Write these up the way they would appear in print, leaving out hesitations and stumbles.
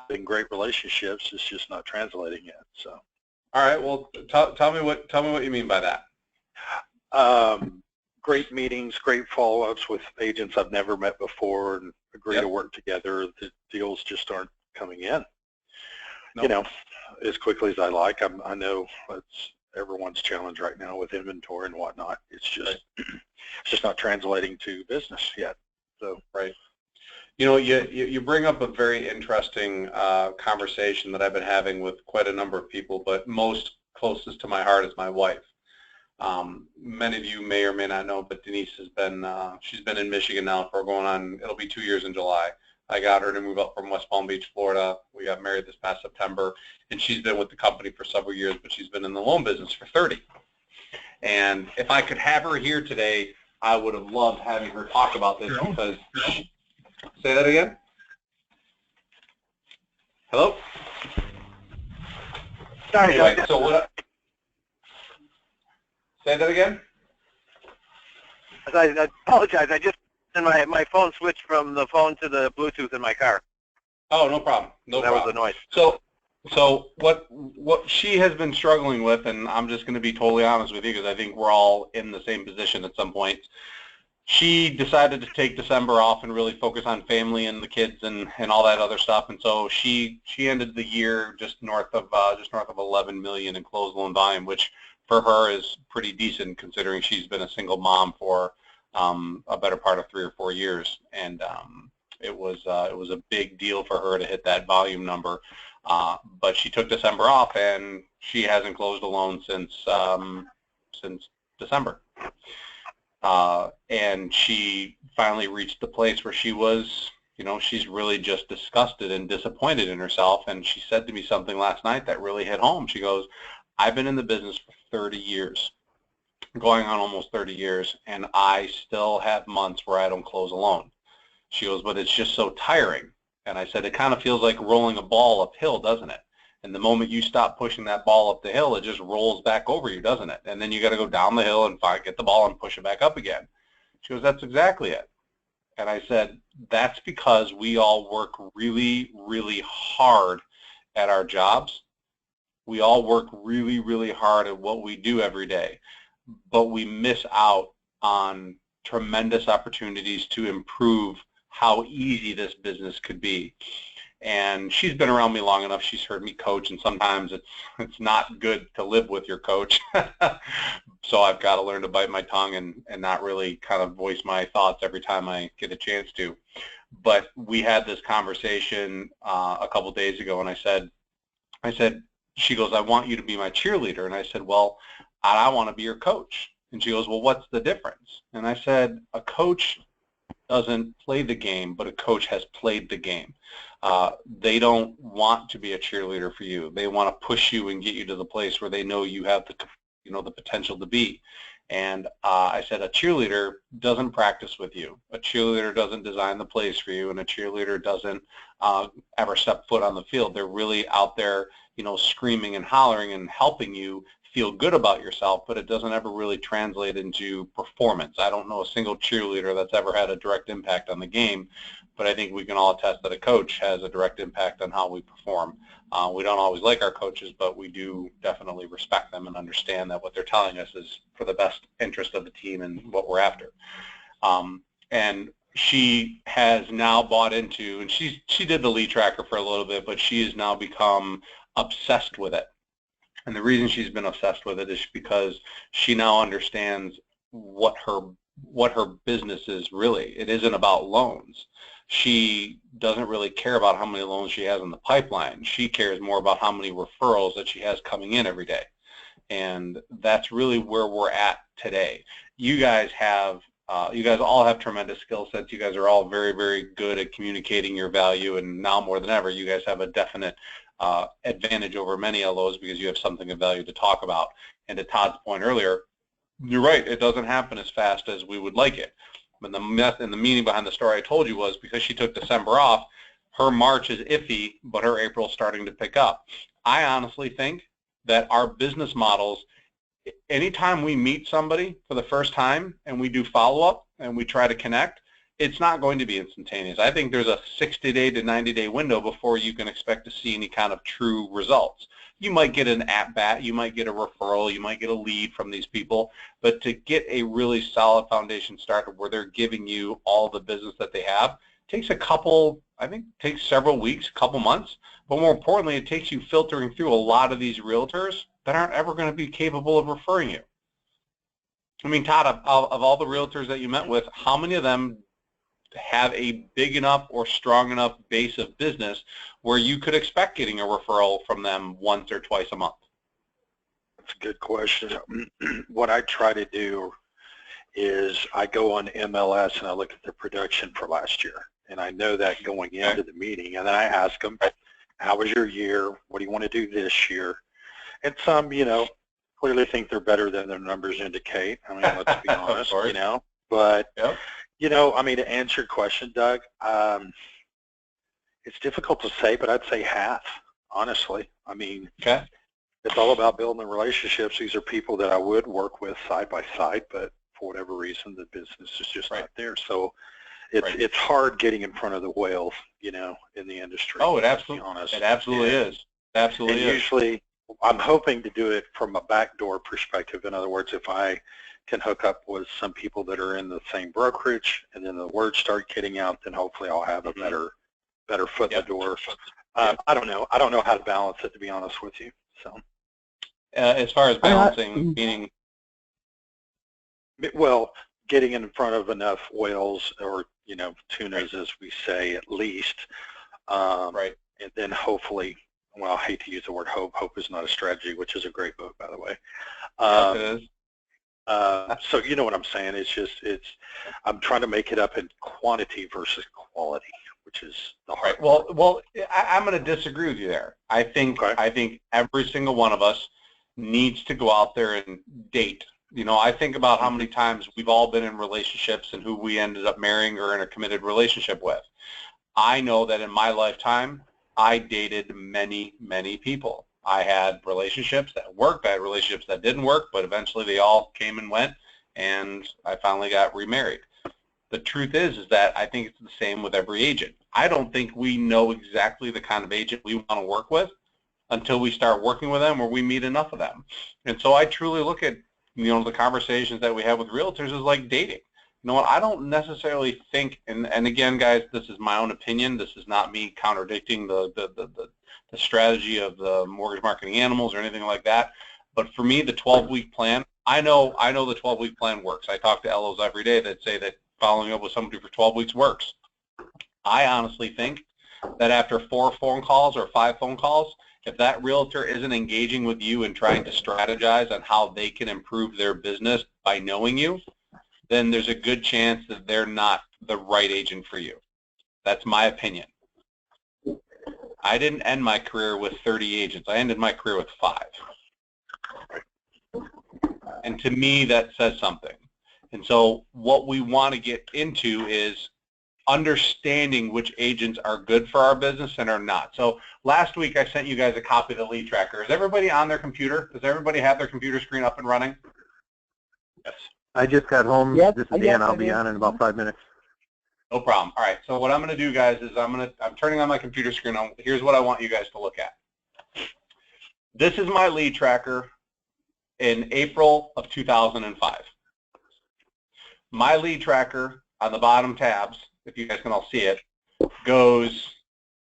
in great relationships. It's just not translating yet. So. All right. Well, tell me what you mean by that. Great meetings, great follow-ups with agents I've never met before and agree Yep. to work together. The deals just aren't coming in, Nope. you know, as quickly as I like. I know it's everyone's challenge right now with inventory and whatnot. It's just Right. it's just not translating to business yet. So right. You know, you bring up a very interesting conversation that I've been having with quite a number of people, but most closest to my heart is my wife. Many of you may or may not know, but Denise has been, she's been in Michigan now for going on, it'll be 2 years in July. I got her to move up from West Palm Beach, Florida. We got married this past September, and she's been with the company for several years, but she's been in the loan business for 30. And if I could have her here today, I would have loved having her talk about this because, say that again? Hello? sorry, anyway, so what? Say that again? I apologize. I just my phone switched from the phone to the Bluetooth in my car. Oh, no problem. No problem. That was the noise. So what she has been struggling with, and I'm just going to be totally honest with you because I think we're all in the same position at some point. She decided to take December off and really focus on family and the kids and all that other stuff. And so she ended the year just north of 11 million in closed loan volume, which for her is pretty decent considering she's been a single mom for a better part of 3 or 4 years. And it was a big deal for her to hit that volume number. But she took December off and she hasn't closed a loan since December. And she finally reached the place where she was, you know, she's really just disgusted and disappointed in herself. And she said to me something last night that really hit home. She goes, I've been in the business for 30 years, going on almost 30 years, and I still have months where I don't close a loan. She goes, but it's just so tiring. And I said, it kind of feels like rolling a ball uphill, doesn't it? And the moment you stop pushing that ball up the hill, it just rolls back over you, doesn't it? And then you got to go down the hill and get the ball and push it back up again. She goes, that's exactly it. And I said, that's because we all work really, really hard at our jobs. We all work really, really hard at what we do every day, but we miss out on tremendous opportunities to improve how easy this business could be. And she's been around me long enough. She's heard me coach, and sometimes it's not good to live with your coach. So I've got to learn to bite my tongue and not really kind of voice my thoughts every time I get a chance to. But we had this conversation a couple days ago, and I said, she goes, I want you to be my cheerleader. And I said, well, I want to be your coach. And she goes, well, what's the difference? And I said, a coach doesn't play the game, but a coach has played the game. They don't want to be a cheerleader for you. They want to push you and get you to the place where they know you have the potential to be. And I said, a cheerleader doesn't practice with you. A cheerleader doesn't design the plays for you, and a cheerleader doesn't ever step foot on the field. They're really out there, screaming and hollering and helping you feel good about yourself, but it doesn't ever really translate into performance. I don't know a single cheerleader that's ever had a direct impact on the game, but I think we can all attest that a coach has a direct impact on how we perform. We don't always like our coaches, but we do definitely respect them and understand that what they're telling us is for the best interest of the team and what we're after. And she has now bought into, and she did the lead tracker for a little bit, but she has now become obsessed with it. And the reason she's been obsessed with it is because she now understands what her business is really. It isn't about loans. She doesn't really care about how many loans she has in the pipeline. She cares more about how many referrals that she has coming in every day. And that's really where we're at today. You guys all have tremendous skill sets. You guys are all very, very good at communicating your value, and now more than ever, you guys have a definite advantage over many LOs because you have something of value to talk about. And to Todd's point earlier, you're right, it doesn't happen as fast as we would like it. But the meaning behind the story I told you was because she took December off, her March is iffy, but her April's starting to pick up. I honestly think that our business models, anytime we meet somebody for the first time and we do follow-up and we try to connect, it's not going to be instantaneous. I think there's a 60-day to 90-day window before you can expect to see any kind of true results. You might get an at-bat, you might get a referral, you might get a lead from these people, but to get a really solid foundation started where they're giving you all the business that they have, takes a couple, I think takes several weeks, couple months, but more importantly, it takes you filtering through a lot of these realtors that aren't ever going to be capable of referring you. I mean, Todd, of all the realtors that you met with, how many of them have a big enough or strong enough base of business where you could expect getting a referral from them once or twice a month? That's a good question. What I try to do is I go on MLS and I look at the production for last year. And I know that going into the meeting. And then I ask them, how was your year? What do you want to do this year? And some, you know, clearly think they're better than their numbers indicate. I mean, let's be honest, you know. But, you know, I mean, to answer your question, Doug, it's difficult to say, but I'd say half, honestly. I mean, it's all about building the relationships. These are people that I would work with side by side, but for whatever reason, the business is just not there. So it's hard getting in front of the whales, you know, in the industry. Oh, it absolutely is. It absolutely is. Absolutely is. Usually, I'm hoping to do it from a backdoor perspective. In other words, if I can hook up with some people that are in the same brokerage, and then the words start getting out, then hopefully I'll have a better foot in the door. I don't know. I don't know how to balance it, to be honest with you. So, as far as balancing, meaning, well, getting in front of enough whales, or you know, tunas, as we say, at least, and then hopefully. Well, I hate to use the word hope. Hope is not a strategy, which is a great book, by the way. It is. So you know what I'm saying. It's just, I'm trying to make it up in quantity versus quality, which is the hard part. Well, I'm going to disagree with you there. I think every single one of us needs to go out there and date. You know, I think about how many times we've all been in relationships and who we ended up marrying or in a committed relationship with. I know that in my lifetime, I dated many, many people. I had relationships that worked, I had relationships that didn't work, but eventually they all came and went, and I finally got remarried. The truth is that I think it's the same with every agent. I don't think we know exactly the kind of agent we want to work with until we start working with them or we meet enough of them. And so I truly look at, you know, the conversations that we have with realtors as like dating. You know what, I don't necessarily think, and again, guys, this is my own opinion. This is not me contradicting the strategy of the mortgage marketing animals or anything like that. But for me, the 12-week plan, I know the 12-week plan works. I talk to LOs every day that say that following up with somebody for 12 weeks works. I honestly think that after 4 phone calls or 5 phone calls, if that realtor isn't engaging with you and trying to strategize on how they can improve their business by knowing you, then there's a good chance that they're not the right agent for you. That's my opinion. I didn't end my career with 30 agents. I ended my career with 5. And to me, that says something. And so what we want to get into is understanding which agents are good for our business and are not. So last week I sent you guys a copy of the lead tracker. Is everybody on their computer? Does everybody have their computer screen up and running? Yes. I just got home. Yes, this is Dan. I'll be on in about 5 minutes. No problem. All right. So what I'm going to do, guys, is I'm turning on my computer screen. Here's what I want you guys to look at. This is my lead tracker in April of 2005. My lead tracker on the bottom tabs, if you guys can all see it,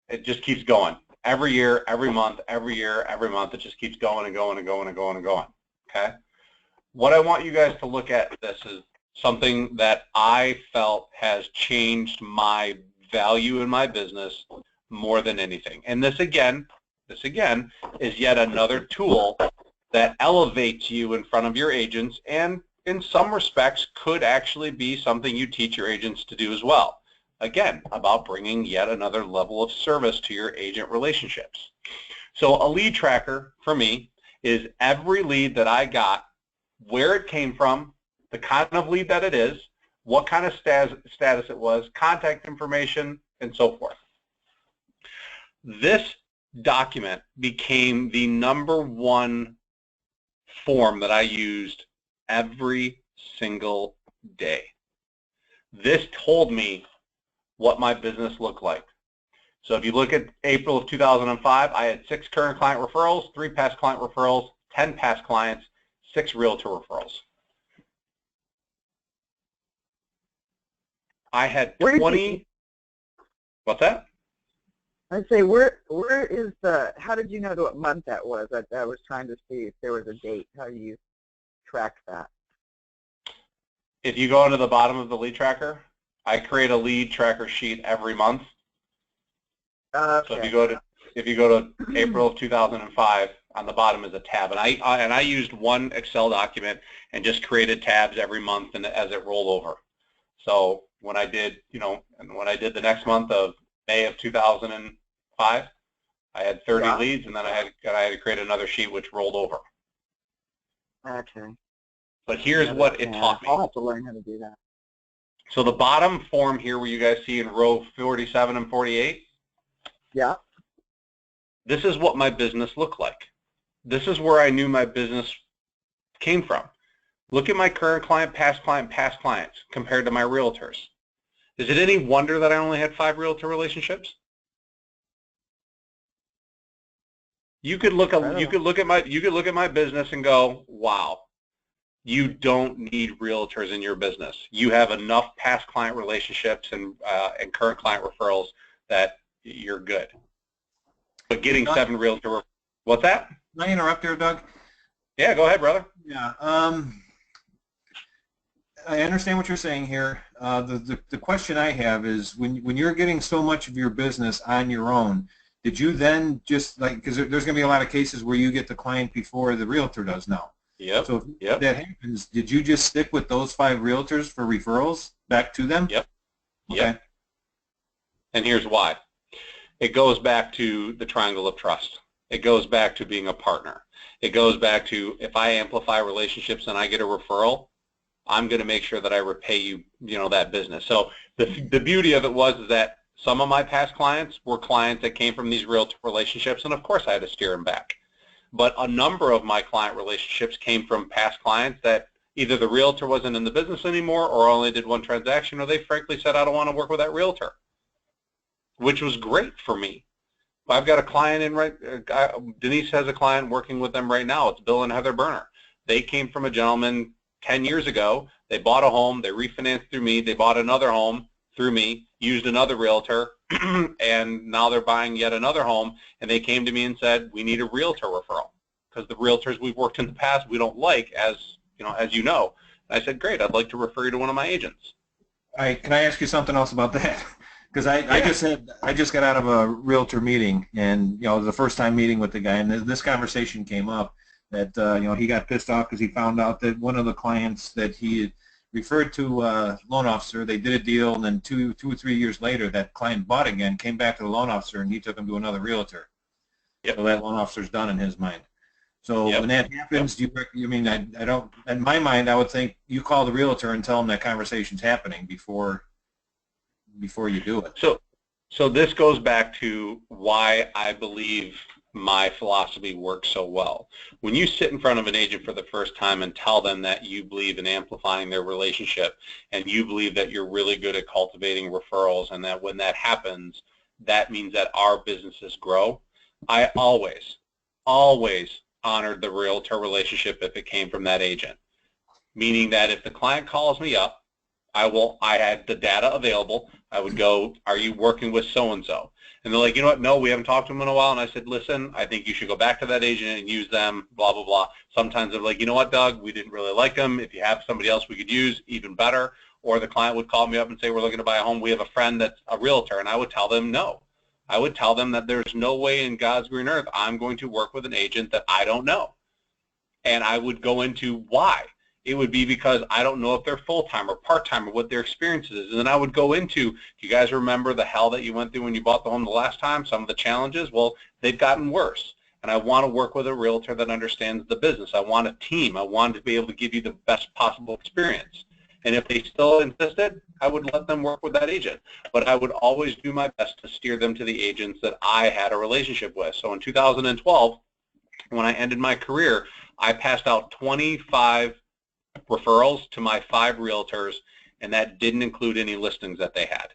it just keeps going. Every year, every month, every year, every month, it just keeps going and going and going and going and going. Okay? What I want you guys to look at this is something that I felt has changed my value in my business more than anything. And this again is yet another tool that elevates you in front of your agents, and in some respects could actually be something you teach your agents to do as well. Again, about bringing yet another level of service to your agent relationships. So a lead tracker for me is every lead that I got, where it came from, the kind of lead that it is, what kind of status it was, contact information, and so forth. This document became the #1 form that I used every single day. This told me what my business looked like. So if you look at April of 2005, I had 6 current client referrals, 3 past client referrals, 10 past clients, 6 realtor referrals. I had 20. What's that? I'd say where is the, how did you know what month that was? I was trying to see if there was a date. How do you track that? If you go to the bottom of the lead tracker, I create a lead tracker sheet every month. Okay. So if you go to April of 2005, on the bottom is a tab, and I used one Excel document and just created tabs every month and as it rolled over. So when I did, when I did the next month of May of 2005, I had 30 leads, and then I had to create another sheet which rolled over. Okay. But here's what it taught me. I'll have to learn how to do that. So the bottom form here, where you guys see in row 47 and 48. Yeah. This is what my business looked like. This is where I knew my business came from. Look at my current client, past clients compared to my realtors. Is it any wonder that I only had 5 realtor relationships? You could look at my business and go, wow, you don't need realtors in your business. You have enough past client relationships and current client referrals that you're good. But getting Doug, 7 realtor, what's that? Can I interrupt there, Doug? Yeah, go ahead, brother. Yeah. I understand what you're saying here. The question I have is, when you're getting so much of your business on your own, did you then just, like, because there's going to be a lot of cases where you get the client before the realtor does now. Yep. So if that happens, did you just stick with those 5 realtors for referrals back to them? Yep. Okay. Yep. And here's why. It goes back to the triangle of trust. It goes back to being a partner. It goes back to, if I amplify relationships and I get a referral, I'm going to make sure that I repay you, that business. So the beauty of it was that some of my past clients were clients that came from these realtor relationships, and of course I had to steer them back. But a number of my client relationships came from past clients that either the realtor wasn't in the business anymore or only did 1 transaction, or they frankly said, I don't want to work with that realtor, which was great for me. I've got a client Denise has a client working with them right now. It's Bill and Heather Berner. They came from a gentleman 10 years ago. They bought a home. They refinanced through me. They bought another home through me, used another realtor, and now they're buying yet another home. And they came to me and said, we need a realtor referral because the realtors we've worked in the past we don't like, as you know. And I said, great, I'd like to refer you to one of my agents. Can I ask you something else about that? Because I just got out of a realtor meeting, and it was the first time meeting with the guy, and this conversation came up that he got pissed off because he found out that one of the clients that he had referred to a loan officer, they did a deal, and then two or 3 years later, that client bought again, came back to the loan officer, and he took him to another realtor. Yep. So that loan officer's done in his mind. So when that happens, I don't, in my mind, I would think you call the realtor and tell them that conversation's happening before you do it. So this goes back to why I believe my philosophy works so well. When you sit in front of an agent for the first time and tell them that you believe in amplifying their relationship and you believe that you're really good at cultivating referrals, and that when that happens, that means that our businesses grow, I always honored the realtor relationship if it came from that agent. Meaning that if the client calls me up, I had the data available. I would go, are you working with so-and-so? And they're like, you know what, no, we haven't talked to them in a while. And I said, listen, I think you should go back to that agent and use them, blah, blah, blah. Sometimes they're like, you know what, Doug, we didn't really like them. If you have somebody else we could use, even better. Or the client would call me up and say, we're looking to buy a home. We have a friend that's a realtor. And I would tell them no. I would tell them that there's no way in God's green earth I'm going to work with an agent that I don't know. And I would go into why. It would be because I don't know if they're full-time or part-time or what their experience is. And then I would go into, do you guys remember the hell that you went through when you bought the home the last time, some of the challenges? Well, they've gotten worse. And I want to work with a realtor that understands the business. I want a team. I want to be able to give you the best possible experience. And if they still insisted, I would let them work with that agent. But I would always do my best to steer them to the agents that I had a relationship with. So in 2012, when I ended my career, I passed out 25 referrals to my 5 realtors, and that didn't include any listings that they had.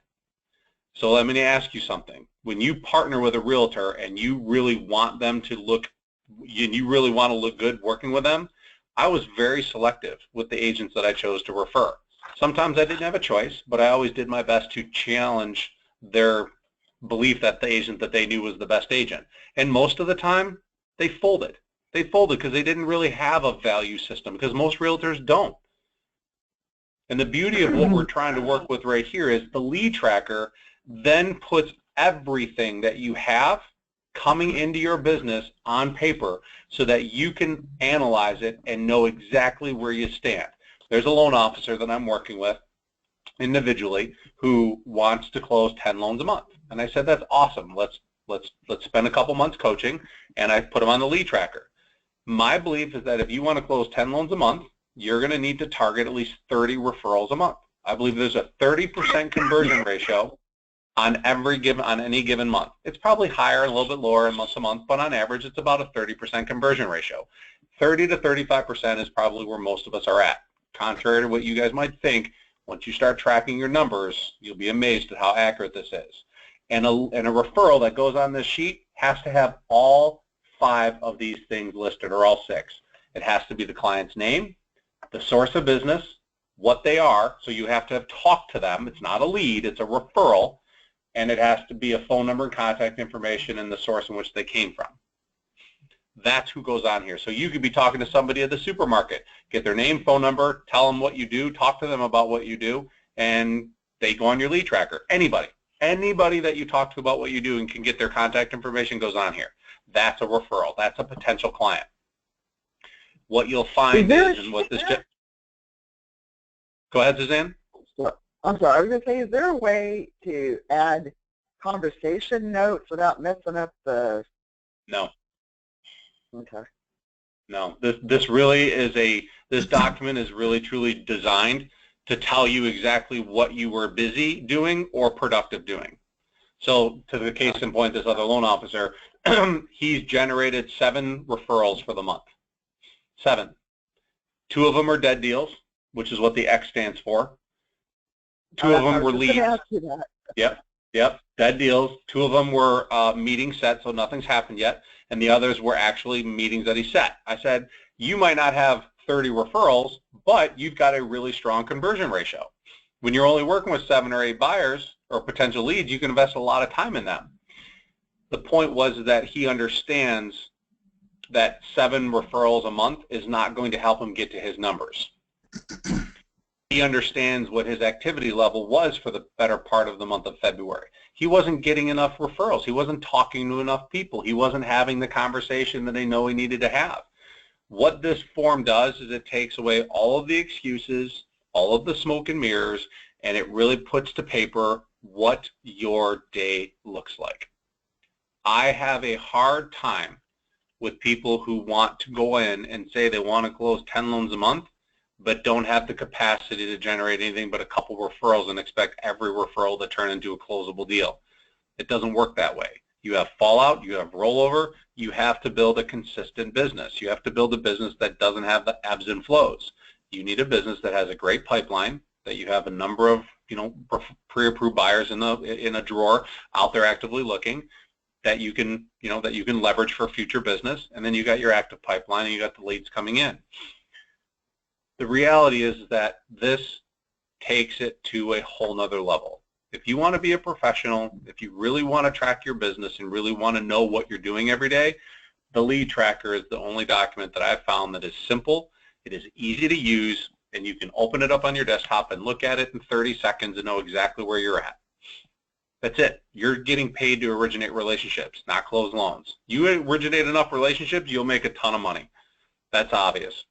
So let me ask you something. When you partner with a realtor and you really want them to look, you really want to look good working with them, I was very selective with the agents that I chose to refer. Sometimes I didn't have a choice, but I always did my best to challenge their belief that the agent that they knew was the best agent. And most of the time, they folded. They folded because they didn't really have a value system, because most realtors don't. And the beauty of what we're trying to work with right here is the lead tracker then puts everything that you have coming into your business on paper so that you can analyze it and know exactly where you stand. There's a loan officer that I'm working with individually who wants to close 10 loans a month. And I said, that's awesome. Let's spend a couple months coaching, and I put him on the lead tracker. My belief is that if you want to close 10 loans a month, you're going to need to target at least 30 referrals a month. I believe there's a 30% conversion ratio on any given month. It's probably higher, a little bit lower in months a month, but on average, it's about a 30% conversion ratio. 30 to 35% is probably where most of us are at. Contrary to what you guys might think, once you start tracking your numbers, you'll be amazed at how accurate this is. And a referral that goes on this sheet has to have all 5 of these things listed, or all 6. It has to be the client's name, the source of business, what they are, so you have to have talked to them. It's not a lead, it's a referral, and it has to be a phone number and contact information and the source in which they came from. That's who goes on here. So you could be talking to somebody at the supermarket, get their name, phone number, tell them what you do, talk to them about what you do, and they go on your lead tracker. Anybody that you talk to about what you do and can get their contact information goes on here. That's a referral. That's a potential client. What you'll find is, and what this just... Go ahead, Suzanne. I'm sorry, I was going to say, is there a way to add conversation notes without messing up the... No. Okay. No, this really is this document is really truly designed to tell you exactly what you were busy doing or productive doing. So to the case in point, this other loan officer, he's generated 7 referrals for the month. 7. 2 of them are dead deals, which is what the X stands for. 2 of them were leads. Yep, dead deals. 2 of them were meetings set, so nothing's happened yet, and the others were actually meetings that he set. I said, you might not have 30 referrals, but you've got a really strong conversion ratio. When you're only working with 7 or 8 buyers or potential leads, you can invest a lot of time in them. The point was that he understands that 7 referrals a month is not going to help him get to his numbers. He understands what his activity level was for the better part of the month of February. He wasn't getting enough referrals. He wasn't talking to enough people. He wasn't having the conversation that they know he needed to have. What this form does is it takes away all of the excuses, all of the smoke and mirrors, and it really puts to paper what your day looks like. I have a hard time with people who want to go in and say they want to close 10 loans a month, but don't have the capacity to generate anything but a couple referrals and expect every referral to turn into a closable deal. It doesn't work that way. You have fallout, you have rollover, you have to build a consistent business. You have to build a business that doesn't have the ebbs and flows. You need a business that has a great pipeline, that you have a number of, pre-approved buyers in a drawer out there actively looking, that you can, that you can leverage for future business, and then you got your active pipeline and you got the leads coming in. The reality is that this takes it to a whole nother level. If you want to be a professional, if you really want to track your business and really want to know what you're doing every day, the lead tracker is the only document that I've found that is simple, it is easy to use, and you can open it up on your desktop and look at it in 30 seconds and know exactly where you're at. That's it. You're getting paid to originate relationships, not close loans. You originate enough relationships, you'll make a ton of money. That's obvious.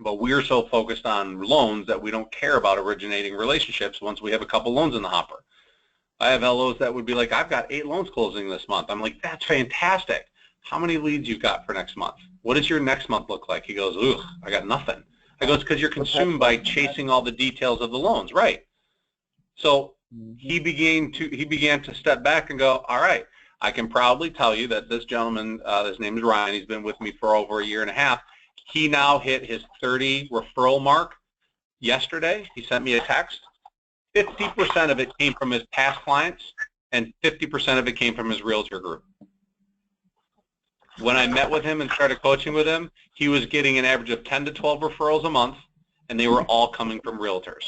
But we're so focused on loans that we don't care about originating relationships once we have a couple loans in the hopper. I have LOs that would be like, I've got 8 loans closing this month. I'm like, that's fantastic. How many leads you got for next month? What does your next month look like? He goes, ugh, I got nothing. I go, it's because you're consumed by chasing all the details of the loans, right? So he began to step back and go, all right, I can proudly tell you that this gentleman, his name is Ryan, he's been with me for over 1.5 years. He now hit his 30 referral mark yesterday, he sent me a text. 50% of it came from his past clients, and 50% of it came from his realtor group. When I met with him and started coaching with him, he was getting an average of 10 to 12 referrals a month, and they were all coming from realtors.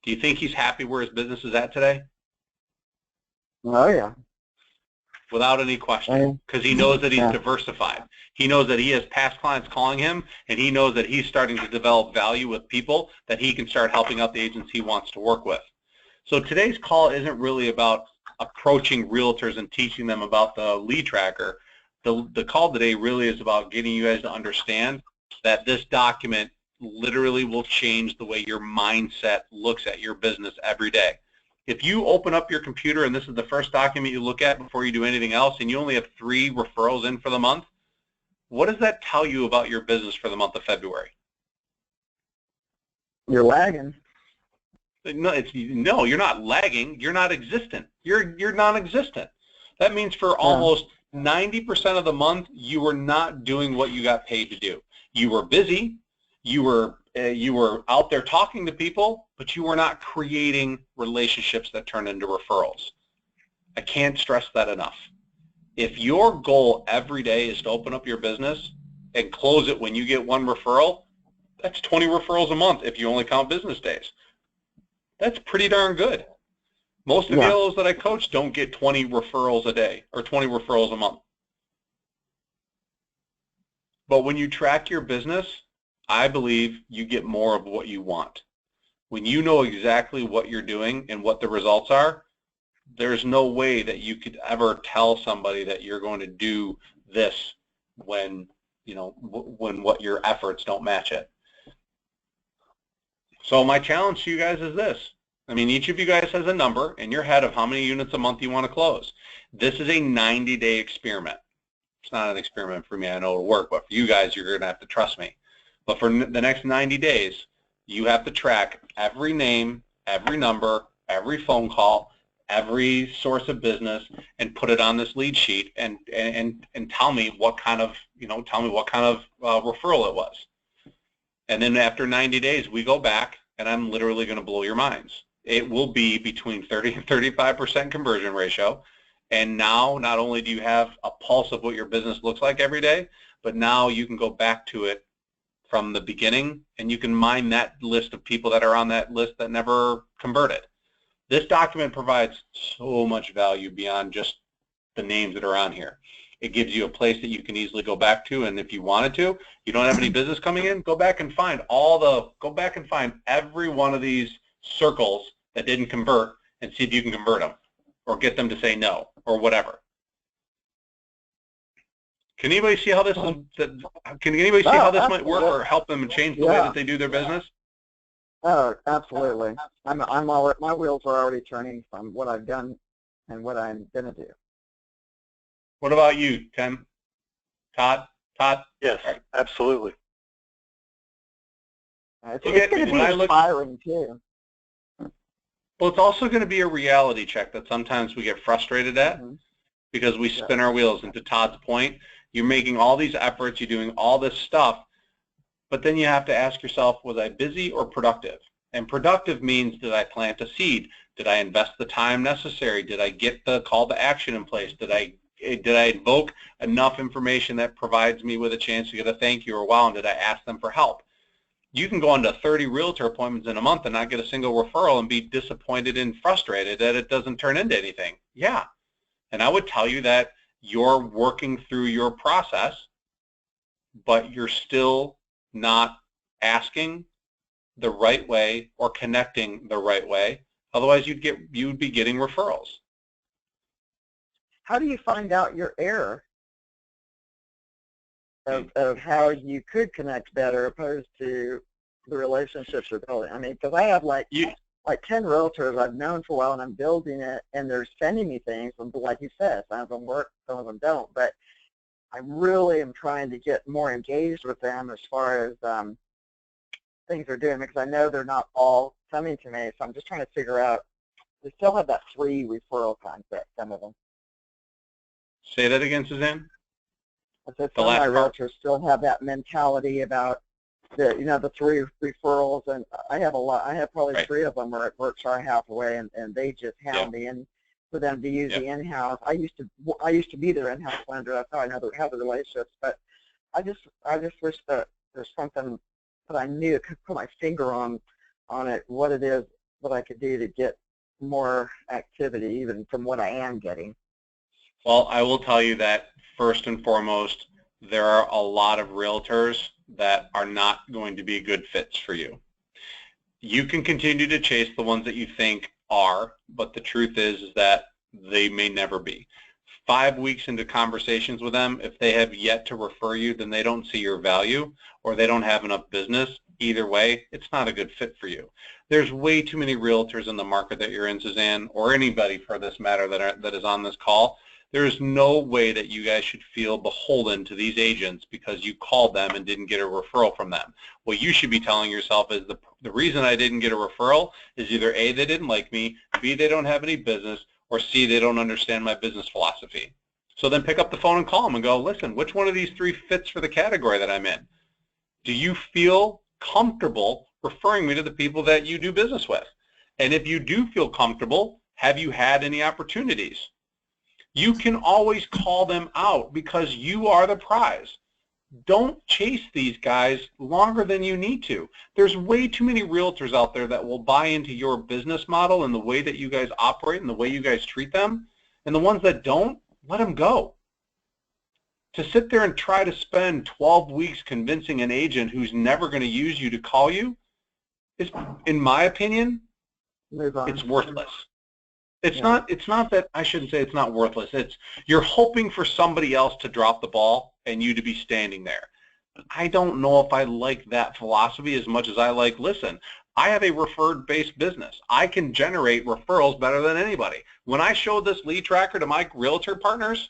Do you think he's happy where his business is at today? Oh yeah. Without any question, because he knows that he's diversified. He knows that he has past clients calling him, and he knows that he's starting to develop value with people that he can start helping out the agents he wants to work with. So today's call isn't really about approaching realtors and teaching them about the lead tracker. The call today really is about getting you guys to understand that this document literally will change the way your mindset looks at your business every day. If you open up your computer and this is the first document you look at before you do anything else, and you only have 3 referrals in for the month, what does that tell you about your business for the month of February? You're lagging. No, you're not lagging. You're not existent. You're non-existent. That means for almost 90% of the month, you were not doing what you got paid to do. You were busy. You were out there talking to people, but you were not creating relationships that turn into referrals. I can't stress that enough. If your goal every day is to open up your business and close it when you get 1 referral, that's 20 referrals a month if you only count business days. That's pretty darn good. Most of the LOs that I coach don't get 20 referrals a day or 20 referrals a month. But when you track your business, I believe you get more of what you want. When you know exactly what you're doing and what the results are, there's no way that you could ever tell somebody that you're going to do this when, when what your efforts don't match it. So my challenge to you guys is this. I mean, each of you guys has a number in your head of how many units a month you want to close. This is a 90-day experiment. It's not an experiment for me. I know it'll work, but for you guys, you're going to have to trust me. But for the next 90 days, you have to track every name, every number, every phone call, every source of business, and put it on this lead sheet and tell me what kind of referral it was. And then after 90 days, we go back, and I'm literally going to blow your minds. It will be between 30 and 35% conversion ratio. And now not only do you have a pulse of what your business looks like every day, but now you can go back to it from the beginning, and you can mine that list of people that are on that list that never converted. This document provides so much value beyond just the names that are on here. It gives you a place that you can easily go back to, and if you wanted to, you don't have any business coming in, go back and find every one of these circles that didn't convert and see if you can convert them or get them to say no or whatever. Can anybody see how this might work or help them change the way that they do their business? Oh, absolutely. My wheels are already turning from what I've done and what I'm going to do. What about you, Tim? Todd? Yes, absolutely. It's going to be inspiring, too. Well, it's also going to be a reality check that sometimes we get frustrated at because we spin our wheels. And to Todd's point, you're making all these efforts, you're doing all this stuff, but then you have to ask yourself, was I busy or productive? And productive means, did I plant a seed? Did I invest the time necessary? Did I get the call to action in place? Did I invoke enough information that provides me with a chance to get a thank you or wow, and did I ask them for help? You can go on to 30 realtor appointments in a month and not get a single referral and be disappointed and frustrated that it doesn't turn into anything. Yeah. And I would tell you that you're working through your process, but you're still not asking the right way or connecting the right way. Otherwise, you'd be getting referrals. How do you find out your error of how you could connect better opposed to the relationships you're building? I mean, because I have like 10 realtors I've known for a while, and I'm building it, and they're sending me things, and like you said, some of them work, some of them don't, but I really am trying to get more engaged with them as far as things they're doing, because I know they're not all coming to me, so I'm just trying to figure out, they still have that free referral concept, some of them. Say that again, Suzanne? I said some of my realtors still have that mentality about the 3 referrals, and I have a lot. I have probably Right. 3 of them are at Berkshire Hathaway, and they just hound Yeah. me in for them to use Yeah. the in-house. I used to be their in-house lender. That's how I have the relationships. But I just wish that there's something that I knew, could put my finger on it, what it is that I could do to get more activity, even from what I am getting. Well, I will tell you that first and foremost, there are a lot of realtors that are not going to be good fits for you. You can continue to chase the ones that you think are, but the truth is that they may never be. 5 weeks into conversations with them, if they have yet to refer you, then they don't see your value or they don't have enough business. Either way, it's not a good fit for you. There's way too many realtors in the market that you're in, Suzanne, or anybody for this matter that is on this call. There is no way that you guys should feel beholden to these agents because you called them and didn't get a referral from them. What you should be telling yourself is the reason I didn't get a referral is either A, they didn't like me, B, they don't have any business, or C, they don't understand my business philosophy. So then pick up the phone and call them and go, listen, which one of these 3 fits for the category that I'm in? Do you feel comfortable referring me to the people that you do business with? And if you do feel comfortable, have you had any opportunities? You can always call them out because you are the prize. Don't chase these guys longer than you need to. There's way too many realtors out there that will buy into your business model and the way that you guys operate and the way you guys treat them. And the ones that don't, let them go. To sit there and try to spend 12 weeks convincing an agent who's never going to use you to call you is, in my opinion, Move on. it's worthless. It's Yeah. not that, I shouldn't say it's not worthless. It's you're hoping for somebody else to drop the ball and you to be standing there. I don't know if I like that philosophy as much as I like, listen, I have a referred-based business. I can generate referrals better than anybody. When I showed this lead tracker to my realtor partners,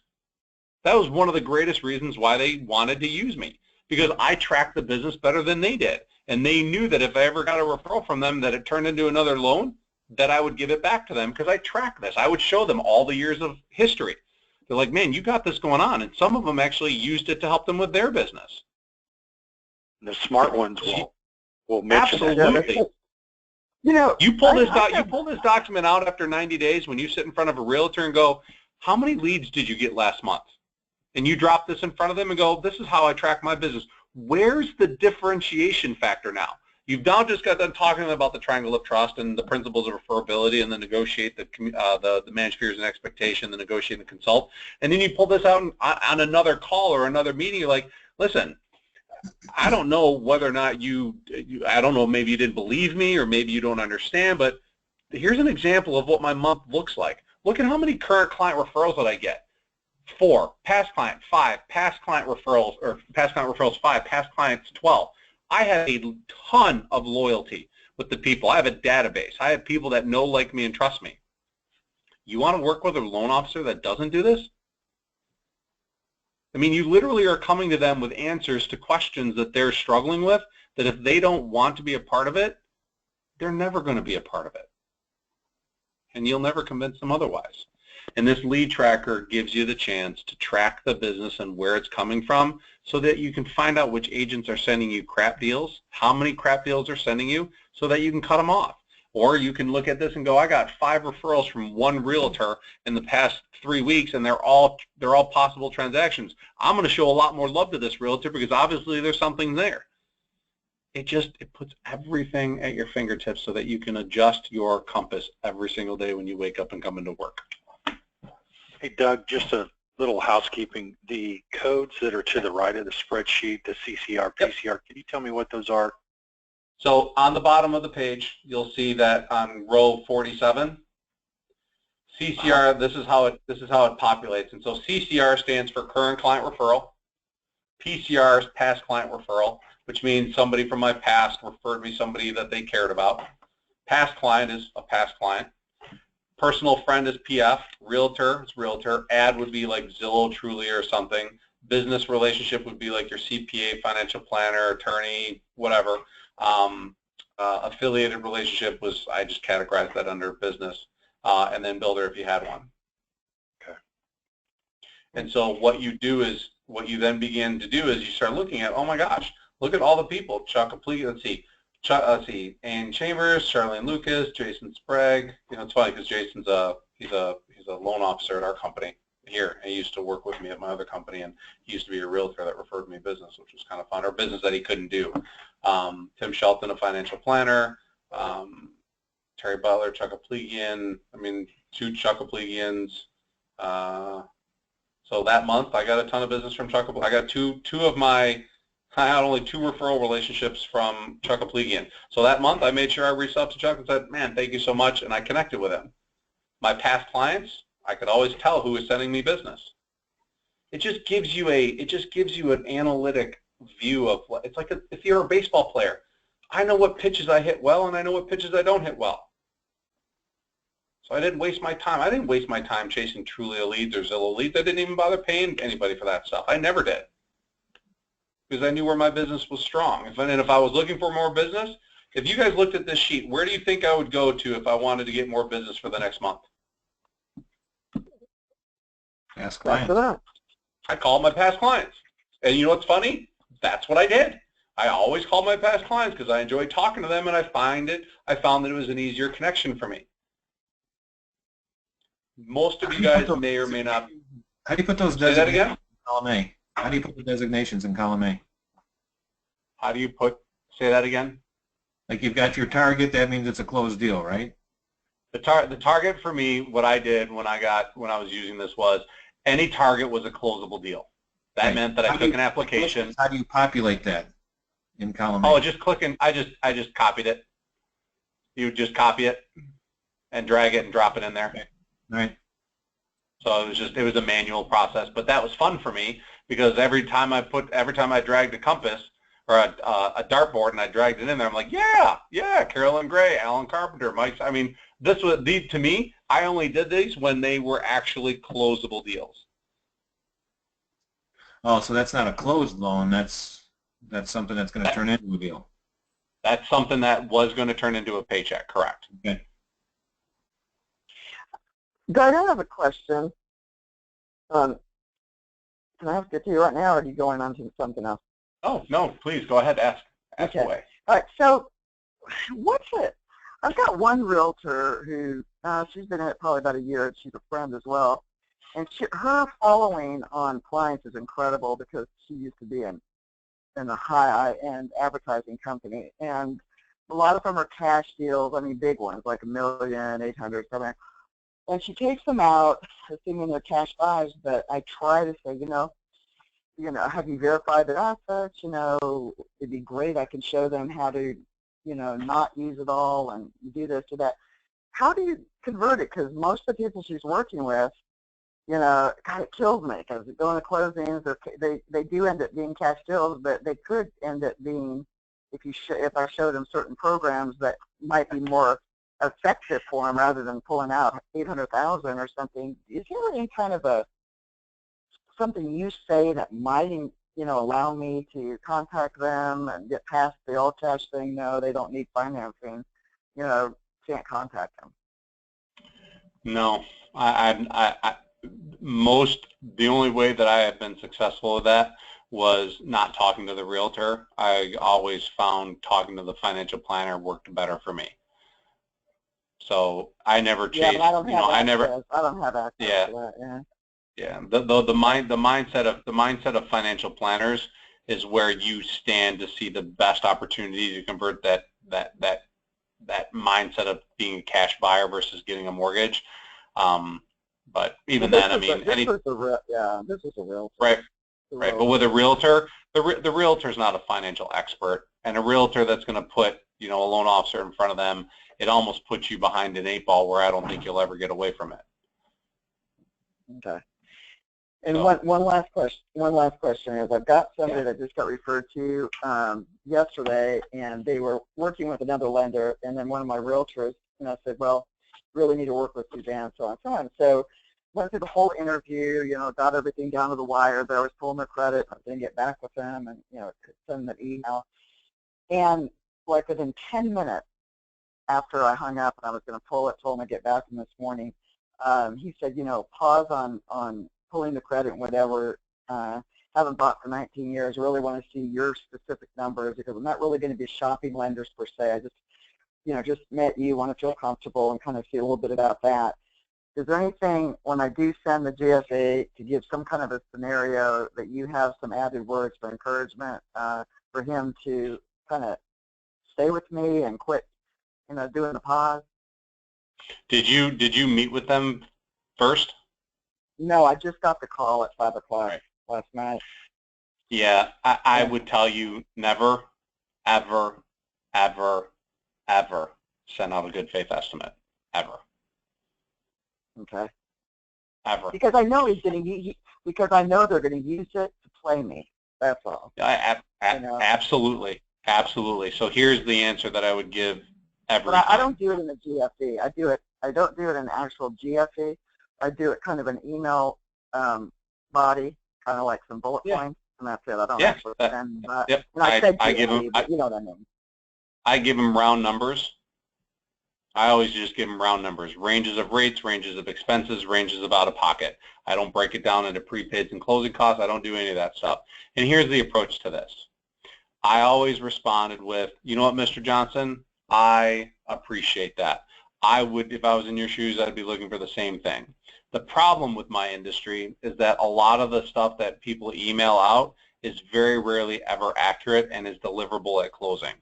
that was one of the greatest reasons why they wanted to use me, because I tracked the business better than they did. And they knew that if I ever got a referral from them that it turned into another loan, that I would give it back to them because I track this. I would show them all the years of history. They're like, man, you got this going on. And some of them actually used it to help them with their business. The smart ones will mention that. Absolutely. You pull this document out after 90 days when you sit in front of a realtor and go, how many leads did you get last month? And you drop this in front of them and go, this is how I track my business. Where's the differentiation factor now? You've now just got done talking about the triangle of trust and the principles of referability and the negotiate, the manage fears and expectation, the negotiate and consult. And then you pull this out on another call or another meeting. You're like, listen, I don't know whether or not I don't know, maybe you didn't believe me or maybe you don't understand, but here's an example of what my month looks like. Look at how many current client referrals that I get. 4, past client 5, past client referrals, or past client referrals 5, past clients 12. I have a ton of loyalty with the people. I have a database. I have people that know, like me, and trust me. You want to work with a loan officer that doesn't do this? I mean, you literally are coming to them with answers to questions that they're struggling with, that if they don't want to be a part of it, they're never going to be a part of it. And you'll never convince them otherwise. And this lead tracker gives you the chance to track the business and where it's coming from so that you can find out which agents are sending you crap deals, how many crap deals are sending you, so that you can cut them off. Or you can look at this and go, I got 5 referrals from one realtor in the past 3 weeks, and they're all possible transactions. I'm going to show a lot more love to this realtor because obviously there's something there. It puts everything at your fingertips so that you can adjust your compass every single day when you wake up and come into work. Hey, Doug, just a little housekeeping. The codes that are to the right of the spreadsheet, the CCR, PCR, can you tell me what those are? So on the bottom of the page, you'll see that on row 47, CCR, this is how it populates. And so CCR stands for current client referral. PCR is past client referral, which means somebody from my past referred me somebody that they cared about. Past client is a past client. Personal friend is PF. Realtor is realtor. Ad would be like Zillow, Truly, or something. Business relationship would be like your CPA, financial planner, attorney, whatever. Affiliated relationship was, I just categorized that under business. And then builder if you had one. Okay. And so what you then begin to do is you start looking at, oh my gosh, Look at all the people. Chuck Applique, let's see, Ann Chambers, Charlene Lucas, Jason Sprague. You know, it's funny because Jason's he's a loan officer at our company here. He used to work with me at my other company, and he used to be a realtor that referred me business, which was kind of fun, or business that he couldn't do. Tim Shelton, a financial planner. Terry Butler, Chuck Appligian. I mean, 2 Chuck Appligians. So that month, I got a ton of business from Chuck. I got I had only 2 referral relationships from Chuck Appligian. So that month, I made sure I reached out to Chuck and said, man, thank you so much, and I connected with him. My past clients, I could always tell who was sending me business. It just gives you an analytic view of what it's like. If you're a baseball player, I know what pitches I hit well, and I know what pitches I don't hit well. So I didn't waste my time. I didn't waste my time chasing Trulia leads or Zillow leads. I didn't even bother paying anybody for that stuff. I never did, because I knew where my business was strong. If I was looking for more business, if you guys looked at this sheet, where do you think I would go to if I wanted to get more business for the next month? Ask Back to clients. that. I called my past clients. And you know what's funny? That's what I did. I always called my past clients because I enjoyed talking to them, and I found that it was an easier connection for me. Most of you guys may or may not. How do you put those Say that again? designations in column A? How do you put the designations in column A? How do you say that again? Like you've got your target, that means it's a closed deal, right? The target for me, what I did when I was using this was any target was a closable deal. That Right. meant that I took an application. How do you populate that in column A? Oh, just clicking. I just copied it. You just copy it and drag it and drop it in there. Okay. Right. So it was a manual process, but that was fun for me because every time I dragged a compass or a dartboard and I dragged it in there, I'm like, yeah, Carolyn Gray, Alan Carpenter, Mike. I mean, to me, I only did these when they were actually closable deals. Oh, so that's not a closed loan. That's something that's going to turn into a deal. That's something that was going to turn into a paycheck, correct? Okay. Doug, I have a question. Can I ask it to you right now, or are you going on to something else? Oh, no, please go ahead, ask Okay. away. All right, so what's it? I've got one realtor who, she's been in it probably about a year. She's a friend as well. And her following on clients is incredible because she used to be in a high-end advertising company. And a lot of them are cash deals, I mean big ones, like $1.8 million, something. And she takes them out, assuming they're cash buys, but I try to say, have you verified their assets? It'd be great. I can show them how to, not use it all and do this or that. How do you convert it? Because most of the people she's working with, God, it kills me because going to closings, they do end up being cash deals, but they could end up being, if I showed them certain programs that might be more effective for them rather than pulling out $800,000 or something. Is there any kind of something you say that might, allow me to contact them and get past the all cash thing? No, they don't need financing. Can't contact them. No, the only way that I have been successful with that was not talking to the realtor. I always found talking to the financial planner worked better for me. So I never chased. Yeah, but I don't have access Yeah. to that. Yeah. Yeah. The mindset of financial planners is where you stand to see the best opportunity to convert that mindset of being a cash buyer versus getting a mortgage. But even then, I mean, this is a realtor. Right. Right. But with a realtor, the realtor's not a financial expert, and a realtor that's going to put, a loan officer in front of them, it almost puts you behind an 8 ball where I don't think you'll ever get away from it. Okay. And So, one last question is I've got somebody that just got referred to yesterday, and they were working with another lender, and then one of my realtors, said, well, really need to work with Suzanne, so on and so on. So went through the whole interview, got everything down to the wire, but I was pulling their credit, I didn't get back with them, and, send them an email. And like within 10 minutes after I hung up and I was going to pull it, told him I'd get back to him this morning, he said, pause on pulling the credit and whatever. haven't bought for 19 years, really want to see your specific numbers because I'm not really going to be shopping lenders per se. I just, just met you, want to feel comfortable and kind of see a little bit about that. Is there anything when I do send the GFA to give some kind of a scenario that you have some added words for encouragement for him to kind of stay with me and quit, doing the pause? Did you meet with them first? No, I just got the call at 5 o'clock last night. Yeah, I would tell you never, ever, ever, ever send out a good faith estimate, ever. Okay. Ever. Because I know because I know they're going to use it to play me. That's all. Absolutely, absolutely. So here's the answer that I would give every time. But I don't do it in the GFE. I don't do it in actual GFE. I do it kind of an email body, kind of like some bullet points, and that's it. I don't actually send. Yep. I give them. But you know what I mean. I give them round numbers. I always just give them round numbers, ranges of rates, ranges of expenses, ranges of out-of-pocket. I don't break it down into prepaids and closing costs. I don't do any of that stuff. And here's the approach to this. I always responded with, you know what, Mr. Johnson, I appreciate that. I would, if I was in your shoes, I'd be looking for the same thing. The problem with my industry is that a lot of the stuff that people email out is very rarely ever accurate and is deliverable at closing.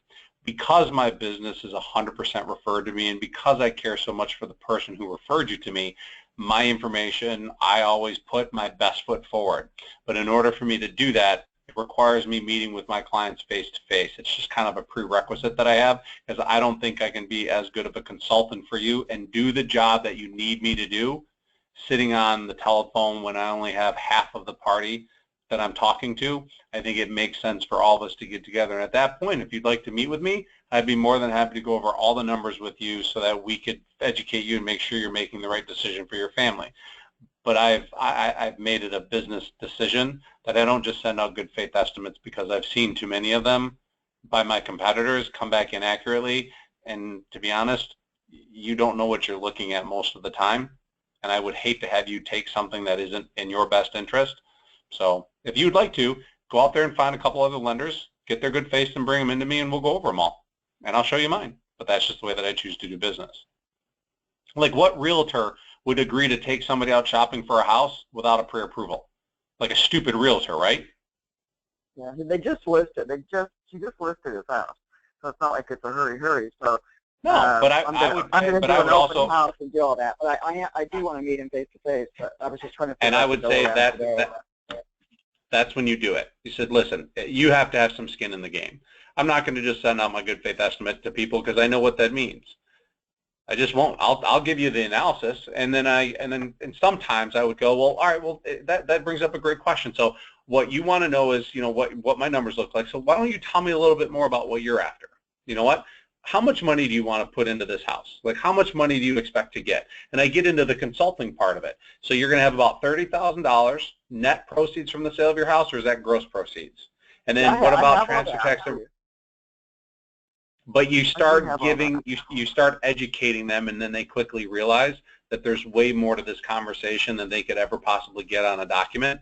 Because my business is 100% referred to me and because I care so much for the person who referred you to me, my information, I always put my best foot forward. But in order for me to do that, it requires me meeting with my clients face-to-face. It's just kind of a prerequisite that I have because I don't think I can be as good of a consultant for you and do the job that you need me to do sitting on the telephone when I only have half of the party that I'm talking to. I think it makes sense for all of us to get together. And at that point, if you'd like to meet with me, I'd be more than happy to go over all the numbers with you so that we could educate you and make sure you're making the right decision for your family. But I've made it a business decision that I don't just send out good faith estimates because I've seen too many of them by my competitors come back inaccurately. And to be honest, you don't know what you're looking at most of the time. And I would hate to have you take something that isn't in your best interest. So if you'd like to, go out there and find a couple other lenders, get their good faith and bring them into me and we'll go over them all. And I'll show you mine. But that's just the way that I choose to do business. Like what realtor would agree to take somebody out shopping for a house without a pre-approval? Like a stupid realtor, right? Yeah, they just listed. She just listed his house. So it's not like it's a hurry. So no, but I'm going to do an open house and do all that. But I do want to meet him face to face. But I was just trying to. And I would say that's when you do it. You said, listen, you have to have some skin in the game. I'm not going to just send out my good faith estimate to people because I know what that means. I just won't. I'll give you the analysis, and then sometimes I would go, well, all right, well that brings up a great question. So what you want to know is, what my numbers look like. So why don't you tell me a little bit more about what you're after? You know what? How much money do you want to put into this house? Like how much money do you expect to get? And I get into the consulting part of it. So you're going to have about $30,000 net proceeds from the sale of your house, or is that gross proceeds? And then what about transfer tax? But you start you start educating them, and then they quickly realize that there's way more to this conversation than they could ever possibly get on a document.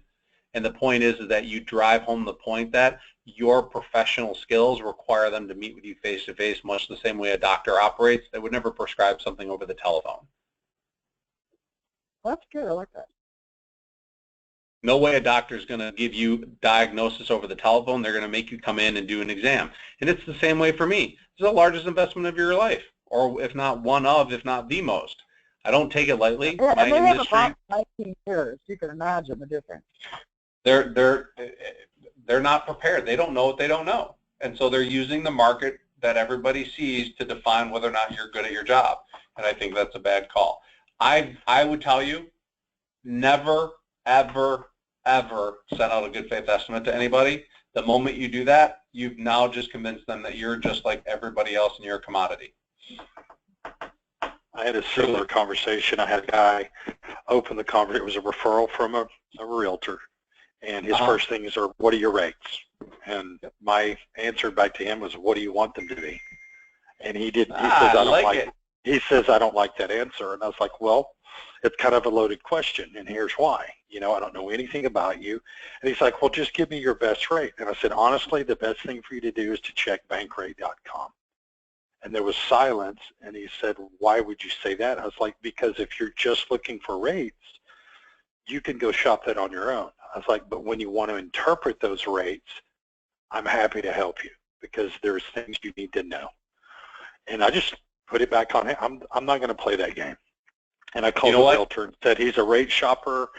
And the point is that you drive home the point that your professional skills require them to meet with you face-to-face, much the same way a doctor operates. They would never prescribe something over the telephone. That's good. I like that. No way a doctor is going to give you diagnosis over the telephone. They're going to make you come in and do an exam. And it's the same way for me. This is the largest investment of your life, or if not one of, if not the most. I don't take it lightly. Yeah, my industry, have about 19 years. You can imagine the difference. They're not prepared. They don't know what they don't know. And so they're using the market that everybody sees to define whether or not you're good at your job. And I think that's a bad call. I would tell you, never, ever, ever send out a good faith estimate to anybody. The moment you do that, you've now just convinced them that you're just like everybody else and you're a commodity. I had a similar conversation. I had a guy open the conversation. It was a referral from a realtor. And his first things are, what are your rates? And my answer back to him was, what do you want them to be? And he says, I don't like that answer. And I was like, well, it's kind of a loaded question, and here's why. You know, I don't know anything about you. And he's like, well, just give me your best rate. And I said, honestly, the best thing for you to do is to check bankrate.com. And there was silence, and he said, why would you say that? I was like, because if you're just looking for rates, you can go shop that on your own. I was like, but when you want to interpret those rates, I'm happy to help you because there's things you need to know. And I just put it back on him. I'm not going to play that game. And I called the realtor and said, he's a rate shopper.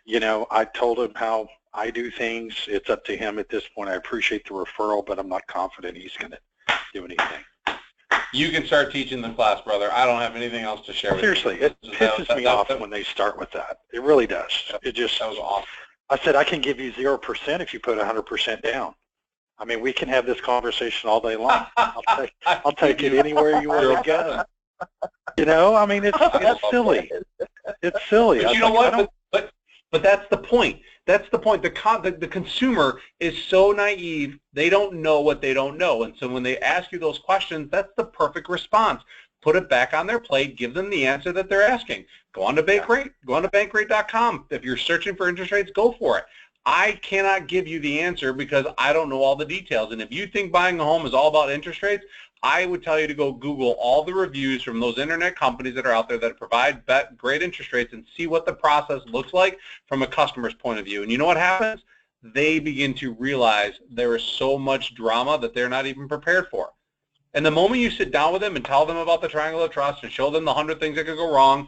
You know, I told him how I do things. It's up to him at this point. I appreciate the referral, but I'm not confident he's going to do anything. You can start teaching the class, brother. I don't have anything else to share with you. Seriously, it pisses me off when they start with that. It really does. It just, that was awesome. I said, I can give you 0% if you put 100% down. I mean, we can have this conversation all day long. I'll take it anywhere you want to go. You know, I mean, it's silly. It's silly. But you know what? But that's the point. That's the point. The consumer is so naive, they don't know what they don't know. And so when they ask you those questions, that's the perfect response. Put it back on their plate, give them the answer that they're asking. Go on to Bankrate, go on to bankrate.com. If you're searching for interest rates, go for it. I cannot give you the answer because I don't know all the details. And if you think buying a home is all about interest rates, I would tell you to go Google all the reviews from those internet companies that are out there that provide great interest rates and see what the process looks like from a customer's point of view. And you know what happens? They begin to realize there is so much drama that they're not even prepared for. And the moment you sit down with them and tell them about the triangle of trust and show them the 100 things that could go wrong,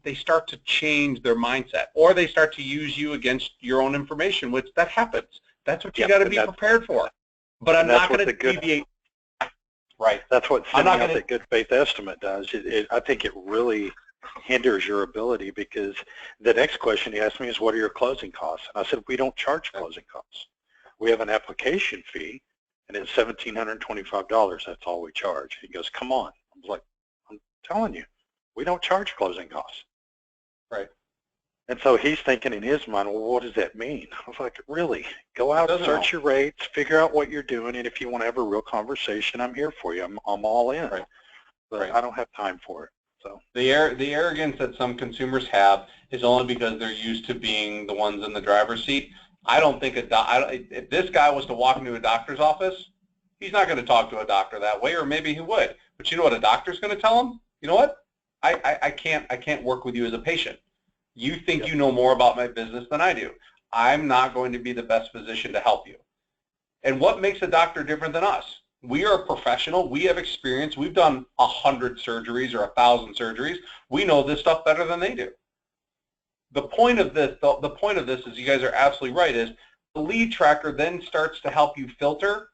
they start to change their mindset, or they start to use you against your own information, which that happens. That's what you got to be prepared for. But I'm not going to deviate. Right. That's what sending out that good faith estimate does. I think it really hinders your ability because the next question he asked me is, what are your closing costs? And I said, we don't charge closing costs. We have an application fee, and it's $1,725. That's all we charge. He goes, come on. I was like, I'm telling you, we don't charge closing costs. Right. And so he's thinking in his mind, well, what does that mean? I was like, really? Go out and search your rates, figure out what you're doing, and if you want to have a real conversation, I'm here for you. I'm all in. Right. But I don't have time for it. So the arrogance that some consumers have is only because they're used to being the ones in the driver's seat. I don't think if this guy was to walk into a doctor's office, he's not going to talk to a doctor that way, or maybe he would. But you know what a doctor's going to tell him? You know what? I can't work with you as a patient. You think you know more about my business than I do. I'm not going to be the best physician to help you. And what makes a doctor different than us? We are a professional. We have experience. We've done 100 surgeries or 1,000 surgeries. We know this stuff better than they do. The point of this, the point of this is, you guys are absolutely right, is the lead tracker then starts to help you filter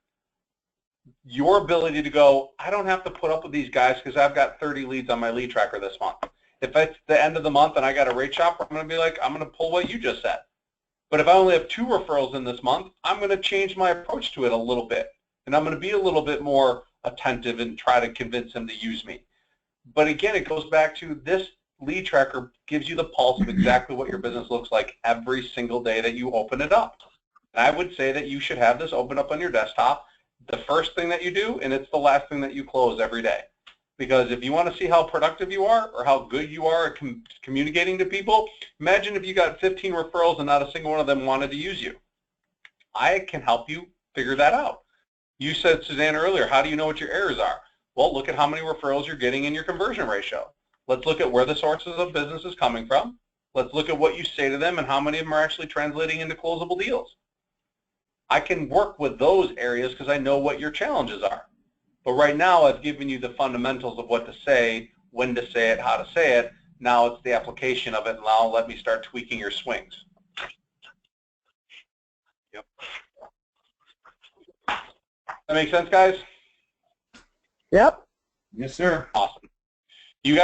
your ability to go, I don't have to put up with these guys because I've got 30 leads on my lead tracker this month. If it's the end of the month and I got a rate shopper, I'm going to be like, I'm going to pull what you just said. But if I only have 2 referrals in this month, I'm going to change my approach to it a little bit. And I'm going to be a little bit more attentive and try to convince him to use me. But again, it goes back to this lead tracker gives you the pulse of exactly what your business looks like every single day that you open it up. And I would say that you should have this open up on your desktop, the first thing that you do, and it's the last thing that you close every day. Because if you want to see how productive you are or how good you are at communicating to people, imagine if you got 15 referrals and not a single one of them wanted to use you. I can help you figure that out. You said, Suzanne, earlier, how do you know what your errors are? Well, look at how many referrals you're getting in your conversion ratio. Let's look at where the sources of business is coming from. Let's look at what you say to them and how many of them are actually translating into closable deals. I can work with those areas because I know what your challenges are. But right now, I've given you the fundamentals of what to say, when to say it, how to say it. Now it's the application of it, and now let me start tweaking your swings. Yep. That make sense, guys? Yep. Yes, sir. Awesome.